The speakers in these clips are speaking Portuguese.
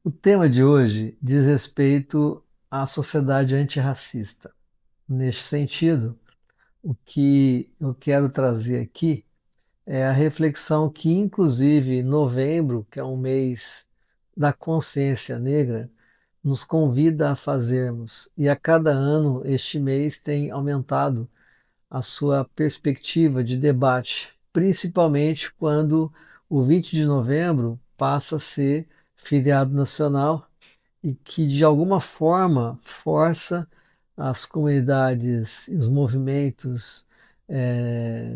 O tema de hoje diz respeito à sociedade antirracista. Neste sentido, o que eu quero trazer aqui é a reflexão que, inclusive, novembro, que é um mês da consciência negra, nos convida a fazermos. E a cada ano, este mês tem aumentado a sua perspectiva de debate, principalmente quando o 20 de novembro passa a ser feriado nacional e que de alguma forma força as comunidades, os movimentos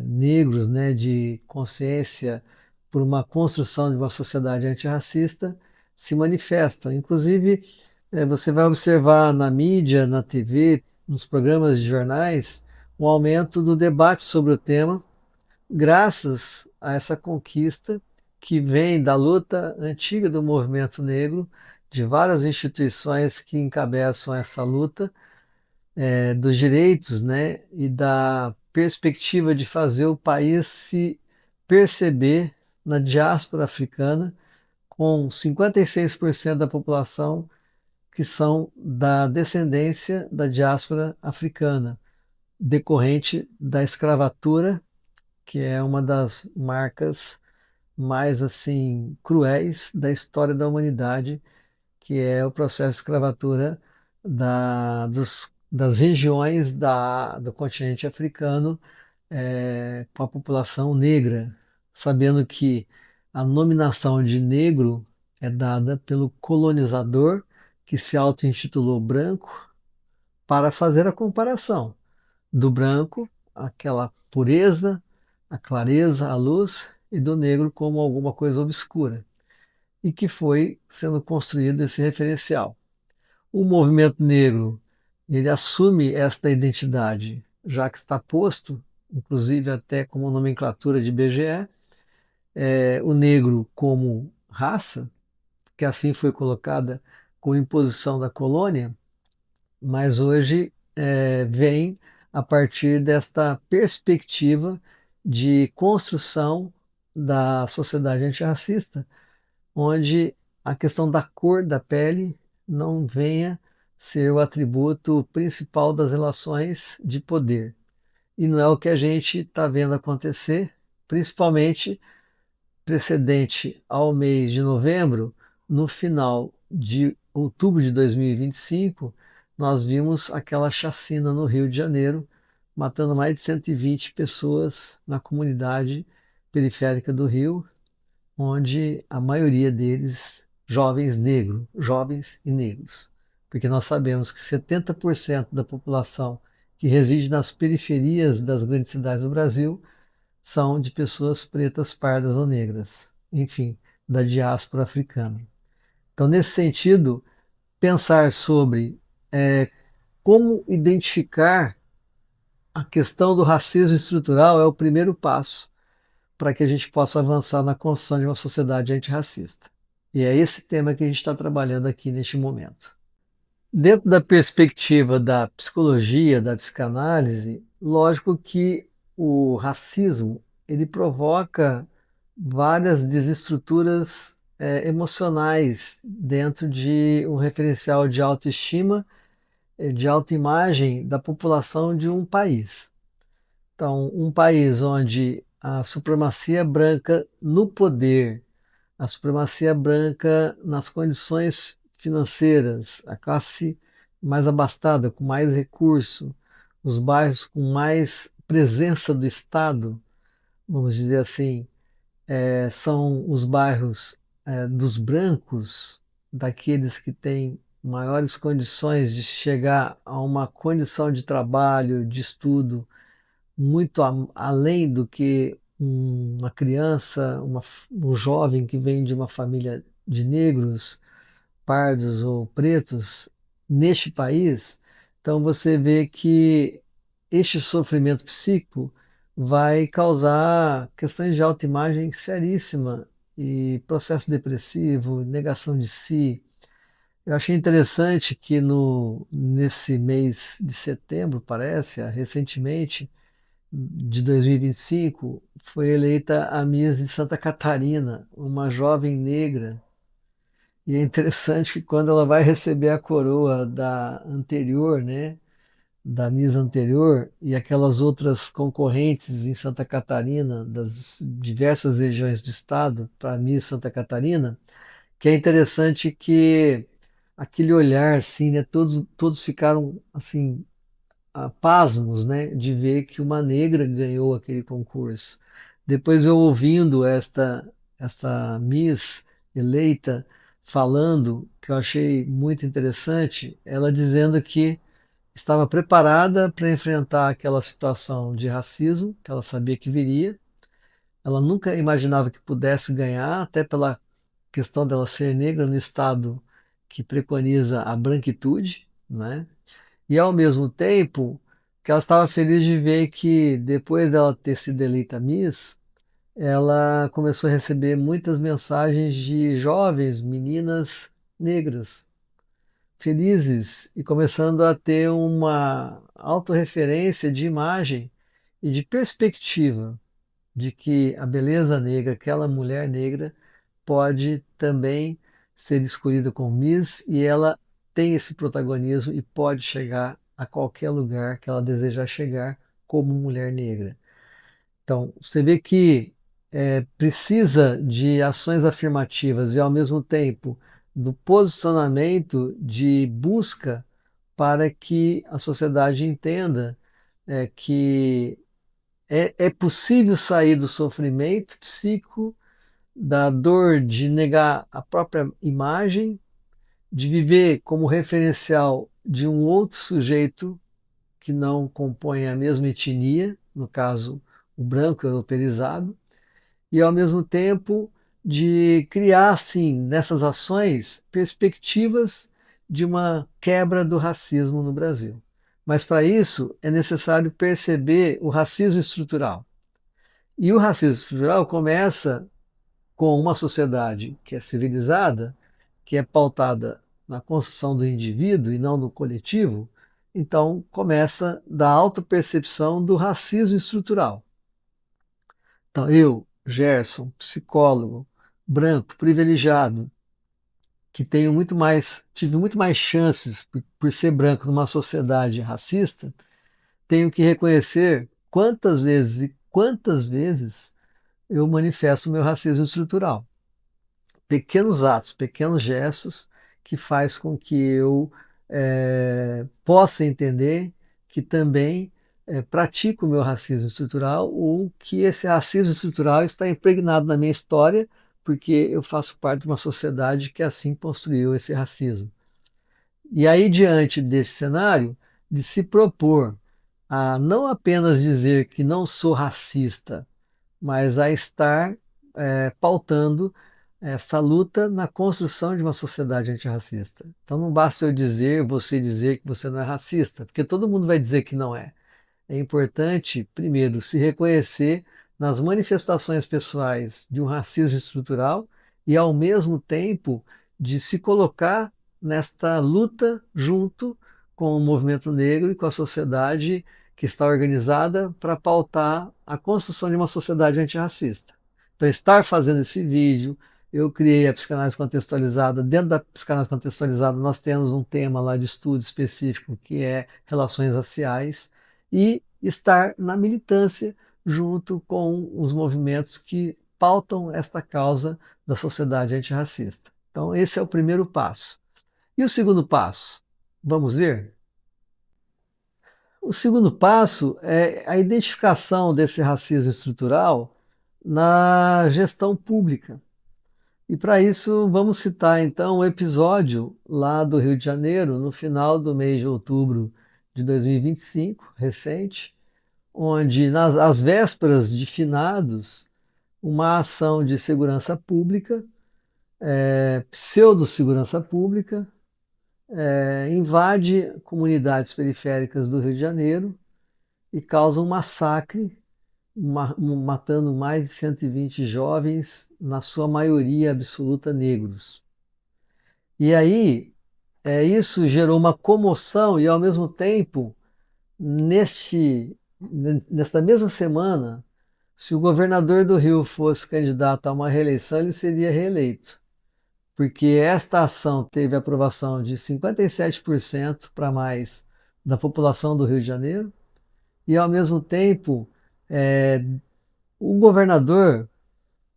negros, né, de consciência por uma construção de uma sociedade antirracista se manifestam. Inclusive, você vai observar na mídia, na TV, nos programas de jornais, um aumento do debate sobre o tema, graças a essa conquista que vem da luta antiga do movimento negro, de várias instituições que encabeçam essa luta, dos direitos, né, e da perspectiva de fazer o país se perceber na diáspora africana, com 56% da população que são da descendência da diáspora africana, decorrente da escravatura, que é uma das marcas mais assim cruéis da história da humanidade, que é o processo de escravatura das regiões do continente africano com a população negra, sabendo que a nominação de negro é dada pelo colonizador que se auto-intitulou branco para fazer a comparação do branco, aquela pureza, a clareza, a luz, e do negro como alguma coisa obscura, e que foi sendo construído esse referencial. O movimento negro, ele assume esta identidade, já que está posto, inclusive até como nomenclatura de IBGE, o negro como raça, que assim foi colocada com imposição da colônia, mas hoje vem a partir desta perspectiva de construção da sociedade antirracista, onde a questão da cor da pele não venha ser o atributo principal das relações de poder. E não é o que a gente está vendo acontecer, principalmente precedente ao mês de novembro, no final de outubro de 2025, nós vimos aquela chacina no Rio de Janeiro, matando mais de 120 pessoas na comunidade periférica do Rio, onde a maioria deles jovens negros, jovens e negros. Porque nós sabemos que 70% da população que reside nas periferias das grandes cidades do Brasil são de pessoas pretas, pardas ou negras, enfim, da diáspora africana. Então, nesse sentido, pensar sobre como identificar a questão do racismo estrutural é o primeiro passo para que a gente possa avançar na construção de uma sociedade antirracista. E é esse tema que a gente está trabalhando aqui neste momento. Dentro da perspectiva da psicologia, da psicanálise, lógico que o racismo ele provoca várias desestruturas emocionais dentro de um referencial de autoestima, de autoimagem da população de um país. Então, um país onde a supremacia branca no poder, a supremacia branca nas condições financeiras, a classe mais abastada, com mais recurso, os bairros com mais presença do Estado, vamos dizer assim, são os bairros dos brancos, daqueles que têm maiores condições de chegar a uma condição de trabalho, de estudo, muito além do que uma criança, um jovem que vem de uma família de negros, pardos ou pretos neste país. Então você vê que este sofrimento psíquico vai causar questões de autoimagem seríssima e processo depressivo, negação de si. Eu achei interessante que nesse mês de setembro, parece, recentemente, de 2025, foi eleita a Miss de Santa Catarina, uma jovem negra E é interessante que quando ela vai receber a coroa da anterior, né, da Miss anterior, e aquelas outras concorrentes em Santa Catarina, das diversas regiões do estado, para a Miss Santa Catarina, que é interessante que aquele olhar, assim, né, todos ficaram, assim, pasmos, né, de ver que uma negra ganhou aquele concurso. Depois eu ouvindo esta Miss eleita falando, que eu achei muito interessante, ela dizendo que estava preparada para enfrentar aquela situação de racismo, que ela sabia que viria. Ela nunca imaginava que pudesse ganhar, até pela questão dela ser negra no estado que preconiza a branquitude, né? E ao mesmo tempo que ela estava feliz de ver que depois dela ter sido eleita Miss, ela começou a receber muitas mensagens de jovens meninas negras felizes e começando a ter uma autorreferência de imagem e de perspectiva de que a beleza negra, aquela mulher negra, pode também ser escolhida como Miss e ela tem esse protagonismo e pode chegar a qualquer lugar que ela desejar chegar como mulher negra. Então, você vê que precisa de ações afirmativas e, ao mesmo tempo, do posicionamento de busca para que a sociedade entenda que é possível sair do sofrimento psíquico, da dor de negar a própria imagem, de viver como referencial de um outro sujeito que não compõe a mesma etnia, no caso, o branco europeizado, e ao mesmo tempo de criar, assim, nessas ações, perspectivas de uma quebra do racismo no Brasil. Mas para isso é necessário perceber o racismo estrutural. E o racismo estrutural começa com uma sociedade que é civilizada, que é pautada na construção do indivíduo e não no coletivo, então começa da autopercepção do racismo estrutural. Então, eu, Gerson, psicólogo, branco, privilegiado, que tive muito mais chances por ser branco numa sociedade racista, tenho que reconhecer quantas vezes eu manifesto o meu racismo estrutural. Pequenos atos, pequenos gestos que faz com que eu possa entender que também pratico o meu racismo estrutural ou que esse racismo estrutural está impregnado na minha história porque eu faço parte de uma sociedade que assim construiu esse racismo. E aí, diante desse cenário, de se propor a não apenas dizer que não sou racista, mas a estar pautando essa luta na construção de uma sociedade antirracista. Então não basta você dizer que você não é racista, porque todo mundo vai dizer que não é. É importante, primeiro, se reconhecer nas manifestações pessoais de um racismo estrutural e, ao mesmo tempo, de se colocar nesta luta junto com o movimento negro e com a sociedade que está organizada para pautar a construção de uma sociedade antirracista. Então, estar fazendo esse vídeo, eu criei a psicanálise contextualizada. Dentro da psicanálise contextualizada, nós temos um tema lá de estudo específico que é relações raciais e estar na militância junto com os movimentos que pautam esta causa da sociedade antirracista. Então, esse é o primeiro passo. E o segundo passo? Vamos ver? O segundo passo é a identificação desse racismo estrutural na gestão pública. E para isso, vamos citar então um episódio lá do Rio de Janeiro, no final do mês de outubro de 2025, recente, onde, nas às vésperas de finados, uma ação de segurança pública, pseudo-segurança pública, invade comunidades periféricas do Rio de Janeiro e causa um massacre, matando mais de 120 jovens, na sua maioria absoluta negros. E aí, isso gerou uma comoção e, ao mesmo tempo, nesta mesma semana, se o governador do Rio fosse candidato a uma reeleição, ele seria reeleito, porque esta ação teve aprovação de 57% para mais da população do Rio de Janeiro, e ao mesmo tempo é, o governador,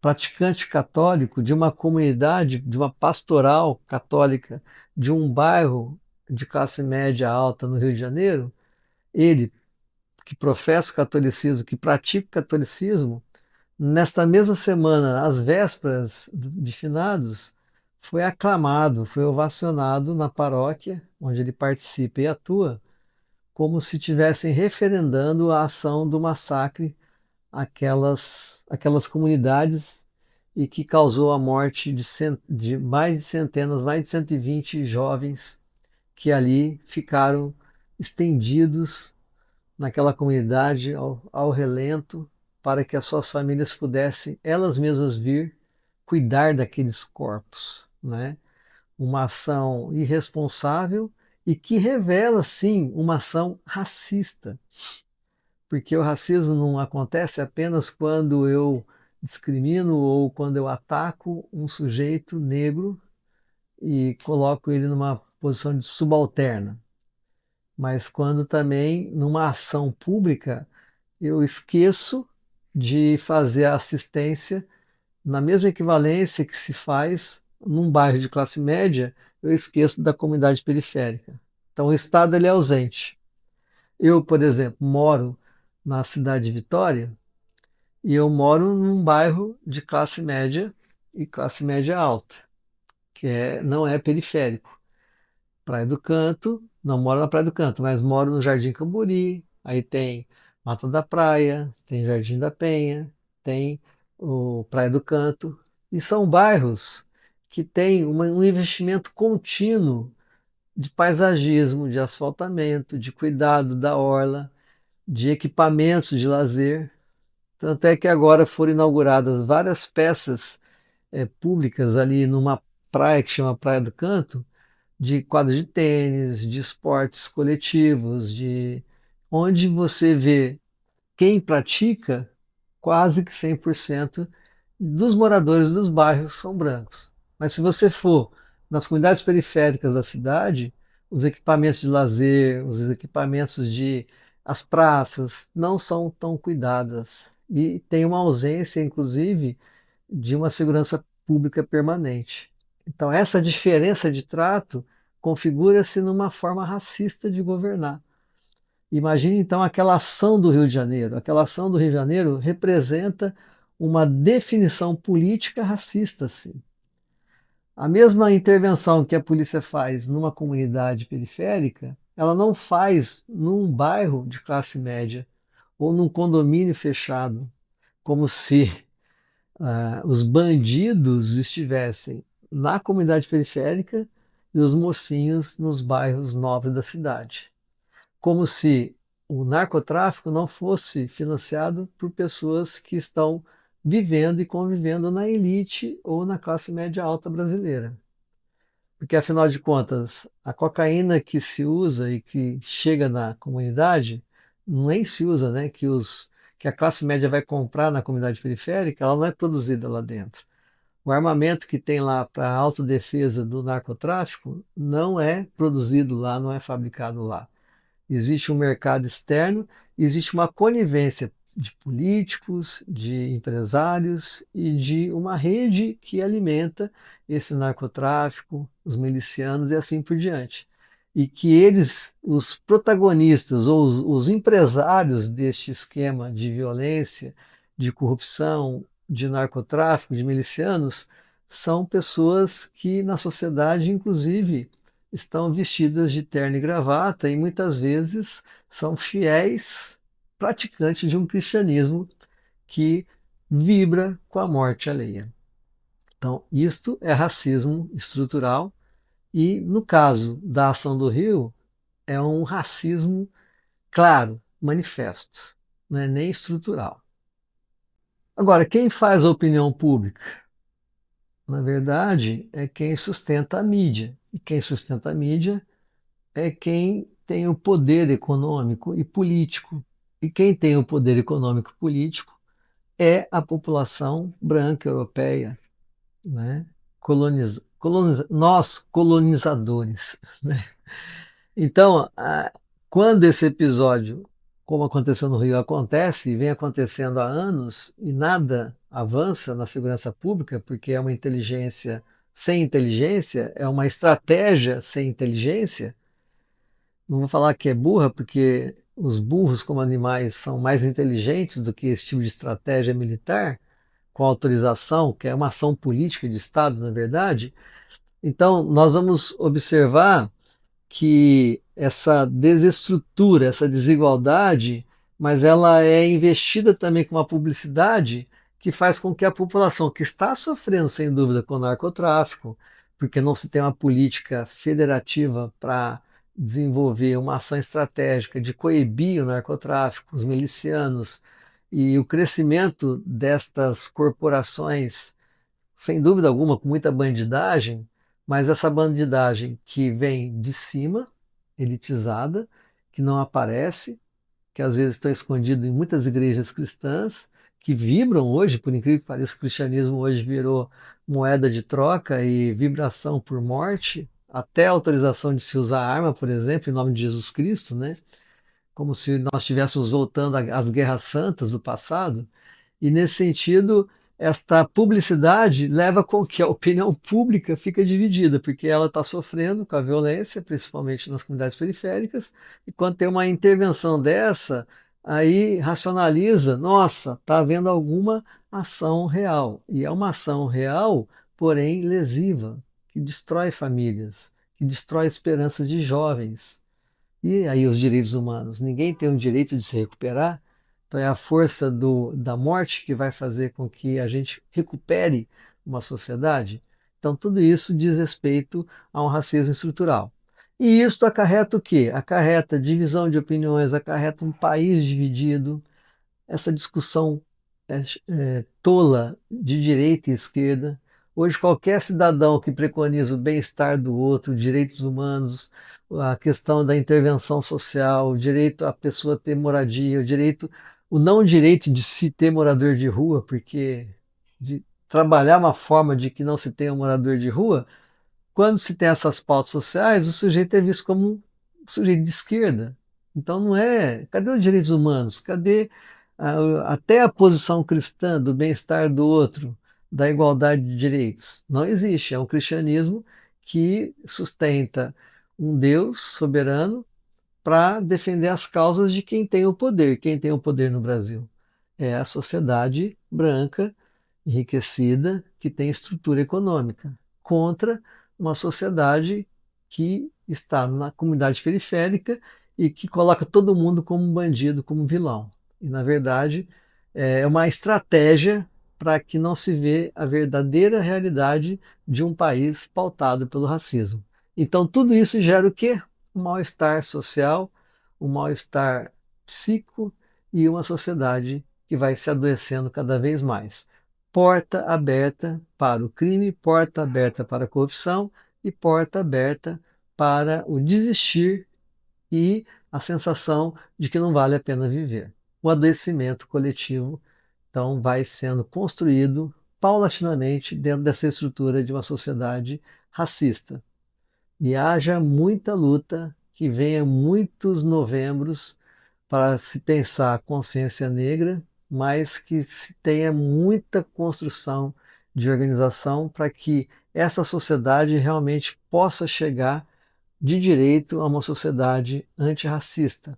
praticante católico de uma comunidade, de uma pastoral católica de um bairro de classe média alta no Rio de Janeiro, ele que professa o catolicismo, que pratica o catolicismo, nesta mesma semana, às vésperas de finados, foi aclamado, foi ovacionado na paróquia onde ele participa e atua, como se estivessem referendando a ação do massacre àquelas comunidades e que causou a morte de mais de centenas, mais de 120 jovens que ali ficaram estendidos naquela comunidade ao relento, para que as suas famílias pudessem elas mesmas vir cuidar daqueles corpos, né? Uma ação irresponsável e que revela, sim, uma ação racista, porque o racismo não acontece apenas quando eu discrimino ou quando eu ataco um sujeito negro e coloco ele numa posição de subalterna, mas quando também, numa ação pública, eu esqueço de fazer a assistência na mesma equivalência que se faz num bairro de classe média, eu esqueço da comunidade periférica. Então o Estado ele é ausente. Eu, por exemplo, moro na cidade de Vitória e eu moro num bairro de classe média e classe média alta, não é periférico. Praia do Canto, não moro na Praia do Canto, mas moro no Jardim Camburi, aí tem Mata da Praia, tem Jardim da Penha, tem o Praia do Canto, e são bairros que têm um investimento contínuo de paisagismo, de asfaltamento, de cuidado da orla, de equipamentos de lazer. Tanto é que agora foram inauguradas várias peças públicas ali numa praia que chama Praia do Canto, de quadros de tênis, de esportes coletivos, de onde você vê quem pratica, quase que 100% dos moradores dos bairros são brancos. Mas se você for nas comunidades periféricas da cidade, os equipamentos de lazer, os equipamentos de as praças não são tão cuidadas e tem uma ausência, inclusive, de uma segurança pública permanente. Então, essa diferença de trato configura-se numa forma racista de governar. Imagine então aquela ação do Rio de Janeiro. Aquela ação do Rio de Janeiro representa uma definição política racista, sim. A mesma intervenção que a polícia faz numa comunidade periférica, ela não faz num bairro de classe média ou num condomínio fechado, como se os bandidos estivessem na comunidade periférica e os mocinhos nos bairros nobres da cidade. Como se o narcotráfico não fosse financiado por pessoas que estão vivendo e convivendo na elite ou na classe média alta brasileira. Porque, afinal de contas, a cocaína que se usa e que chega na comunidade, nem se usa, né? Que a classe média vai comprar na comunidade periférica, ela não é produzida lá dentro. O armamento que tem lá para a autodefesa do narcotráfico não é produzido lá, não é fabricado lá. Existe um mercado externo, existe uma conivência de políticos, de empresários e de uma rede que alimenta esse narcotráfico, os milicianos e assim por diante. E que eles, os protagonistas ou os empresários deste esquema de violência, de corrupção, de narcotráfico, de milicianos, são pessoas que na sociedade, inclusive, estão vestidas de terno e gravata e muitas vezes são fiéis praticantes de um cristianismo que vibra com a morte alheia. Então, isto é racismo estrutural e, no caso da ação do Rio, é um racismo claro, manifesto, não é nem estrutural. Agora, quem faz a opinião pública? Na verdade, é quem sustenta a mídia. E quem sustenta a mídia é quem tem o poder econômico e político. E quem tem o poder econômico e político é a população branca europeia, né? nós colonizadores, né? Então, quando esse episódio, como aconteceu no Rio, acontece e vem acontecendo há anos e nada avança na segurança pública, porque é uma inteligência sem inteligência, é uma estratégia sem inteligência. Não vou falar que é burra, porque os burros, como animais, são mais inteligentes do que esse tipo de estratégia militar, com autorização, que é uma ação política de Estado, na verdade. Então, nós vamos observar que essa desestrutura, essa desigualdade, mas ela é investida também com uma publicidade que faz com que a população que está sofrendo, sem dúvida, com o narcotráfico, porque não se tem uma política federativa para desenvolver uma ação estratégica de coibir o narcotráfico, os milicianos e o crescimento destas corporações, sem dúvida alguma, com muita bandidagem, mas essa bandidagem que vem de cima, elitizada, que não aparece, que às vezes estão escondidos em muitas igrejas cristãs, que vibram hoje, por incrível que pareça, o cristianismo hoje virou moeda de troca e vibração por morte, até a autorização de se usar arma, por exemplo, em nome de Jesus Cristo, né? Como se nós estivéssemos voltando às guerras santas do passado. E nesse sentido, esta publicidade leva com que a opinião pública fica dividida, porque ela está sofrendo com a violência, principalmente nas comunidades periféricas, e quando tem uma intervenção dessa, aí racionaliza, nossa, está havendo alguma ação real. E é uma ação real, porém lesiva, que destrói famílias, que destrói esperanças de jovens. E aí os direitos humanos? Ninguém tem o direito de se recuperar. Então é a força da morte que vai fazer com que a gente recupere uma sociedade. Então tudo isso diz respeito a um racismo estrutural. E isso acarreta o quê? Acarreta divisão de opiniões, acarreta um país dividido, essa discussão tola de direita e esquerda. Hoje, qualquer cidadão que preconiza o bem-estar do outro, direitos humanos, a questão da intervenção social, o direito à pessoa ter moradia, o não direito de se ter morador de rua, porque de trabalhar uma forma de que não se tenha um morador de rua, quando se tem essas pautas sociais, o sujeito é visto como um sujeito de esquerda. Então não é. Cadê os direitos humanos? Cadê até a posição cristã do bem-estar do outro, da igualdade de direitos? Não existe. É um cristianismo que sustenta um Deus soberano para defender as causas de quem tem o poder. Quem tem o poder no Brasil é a sociedade branca, enriquecida, que tem estrutura econômica, contra uma sociedade que está na comunidade periférica e que coloca todo mundo como bandido, como vilão. E, na verdade, é uma estratégia para que não se vê a verdadeira realidade de um país pautado pelo racismo. Então, tudo isso gera o quê? Um mal-estar social, um mal-estar psíquico e uma sociedade que vai se adoecendo cada vez mais. Porta aberta para o crime, porta aberta para a corrupção e porta aberta para o desistir e a sensação de que não vale a pena viver. O adoecimento coletivo, então, vai sendo construído paulatinamente dentro dessa estrutura de uma sociedade racista. E haja muita luta, que venha muitos novembros para se pensar a consciência negra, mas que se tenha muita construção de organização para que essa sociedade realmente possa chegar de direito a uma sociedade antirracista.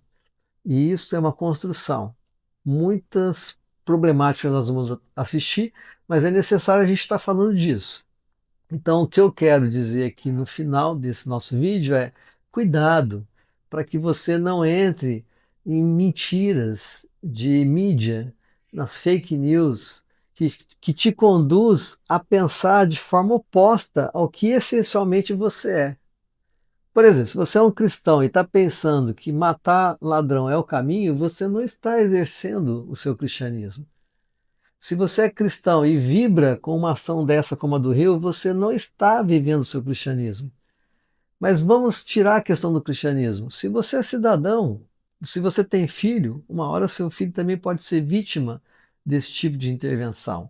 E isso é uma construção. Muitas problemáticas nós vamos assistir, mas é necessário a gente estar falando disso. Então, o que eu quero dizer aqui no final desse nosso vídeo é: cuidado para que você não entre em mentiras de mídia, nas fake news, que te conduz a pensar de forma oposta ao que essencialmente você é. Por exemplo, se você é um cristão e está pensando que matar ladrão é o caminho, você não está exercendo o seu cristianismo. Se você é cristão e vibra com uma ação dessa como a do Rio, você não está vivendo o seu cristianismo. Mas vamos tirar a questão do cristianismo. Se você é cidadão, se você tem filho, uma hora seu filho também pode ser vítima desse tipo de intervenção.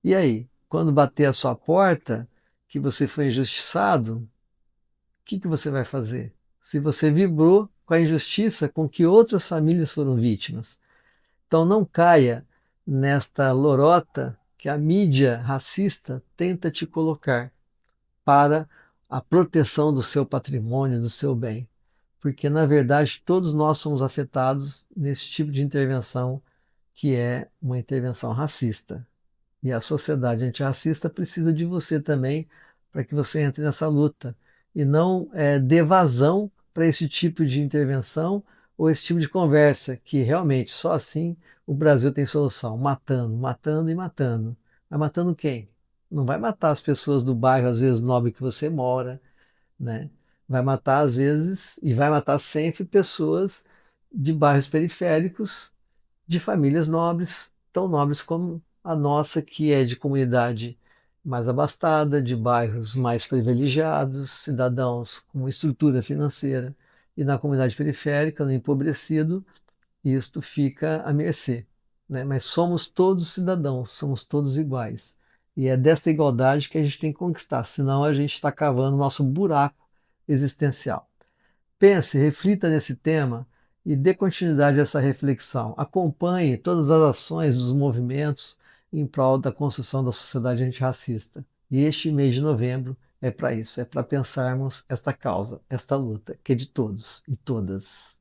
E aí, quando bater a sua porta que você foi injustiçado, o que você vai fazer? Se você vibrou com a injustiça com que outras famílias foram vítimas. Então não caia nesta lorota que a mídia racista tenta te colocar para a proteção do seu patrimônio, do seu bem. Porque, na verdade, todos nós somos afetados nesse tipo de intervenção que é uma intervenção racista. E a sociedade antirracista precisa de você também para que você entre nessa luta e não dê vazão para esse tipo de intervenção ou esse tipo de conversa, que realmente só assim o Brasil tem solução, matando, matando e matando. Vai matando quem? Não vai matar as pessoas do bairro, às vezes, nobre que você mora, né? Vai matar, às vezes, e vai matar sempre pessoas de bairros periféricos, de famílias nobres, tão nobres como a nossa, que é de comunidade mais abastada, de bairros mais privilegiados, cidadãos com estrutura financeira, e na comunidade periférica, no empobrecido, isto fica à mercê, né? Mas somos todos cidadãos, somos todos iguais. E é dessa igualdade que a gente tem que conquistar, senão a gente está cavando nosso buraco existencial. Pense, reflita nesse tema e dê continuidade a essa reflexão. Acompanhe todas as ações dos movimentos em prol da construção da sociedade antirracista. E este mês de novembro é para isso, é para pensarmos esta causa, esta luta, que é de todos e todas.